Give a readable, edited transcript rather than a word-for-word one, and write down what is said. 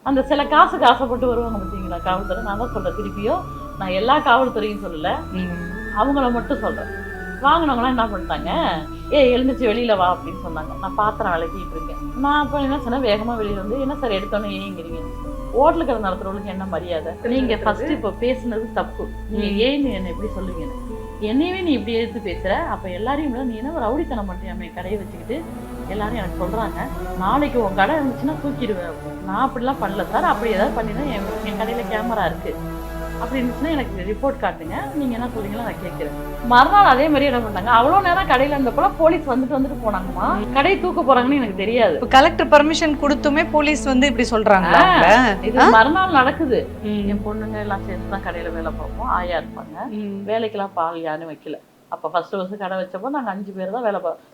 அந்த சில காசுக்கு ஆசைப்பட்டு வருவாங்க பார்த்தீங்களா காவல்துறை. நான் தான் சொல்கிறேன் திருப்பியும், நான் எல்லா காவல்துறையும் சொல்லலை, அவங்கள மட்டும் சொல்கிறேன். வாங்கினவங்களாம் என்ன பண்ணிட்டாங்க, எழுந்திரிச்சு வெளியில் வா அப்படின்னு சொன்னாங்க. நான் பாத்திரம் விளக்கிட்டு இருக்கேன். நான் அப்போ என்ன சொன்னேன், வேகமாக வெளியில் வந்து என்ன சார் எடுத்தோன்னே ஏங்கிறீங்க, ஹோட்டலுக்கு கடை நடத்துறவங்களுக்கு என்ன மரியாதை, நீங்கள் ஃபர்ஸ்ட் இப்போ பேசுனது தப்பு, நீங்கள் ஏன்னு என்ன எப்படி சொல்லுவீங்க, என்னையவே நீ இப்படி எடுத்து பேசுற, அப்போ எல்லாரையும் நீ என்ன ஒரு ரவுடித்தனம் பண்ணியாமே கடையை வச்சுக்கிட்டு எல்லாரும் எனக்கு சொல்றாங்க, நாளைக்கு உன் கடை இருந்துச்சுன்னா தூக்கிடுவேன். நான் அப்படிலாம் பண்ணல சார், அப்படி ஏதாவது பண்ணினா என் கடையில கேமரா இருக்கு, அப்படி இருந்துச்சுன்னா எனக்கு ரிப்போர்ட் காட்டுங்க, நீங்க என்ன சொல்றீங்களோ நான் கேட்கிறேன். மறுநாள் அதே மாதிரி என்ன பண்ணாங்க, அவ்வளோ நேரம் கடையில இருந்தப்போ போலீஸ் வந்துட்டு போனாங்கம்மா, கடையை தூக்க போறாங்கன்னு எனக்கு தெரியாது. கலெக்டர் பர்மிஷன் கொடுத்துமே போலீஸ் வந்து இப்படி சொல்றாங்க. இது மறுநாள் நடக்குது. என் பொண்ணுங்க எல்லாம் சேர்ந்து தான் கடையில வேலை பார்ப்போம், ஆயா இருப்பாங்க, வேலைக்கெல்லாம் பால் யாரும் வைக்கல. அப்போ ஃபர்ஸ்ட் கடை வச்சப்போ நாங்கள் 5 பேர் தான் வேலை பார்ப்போம்.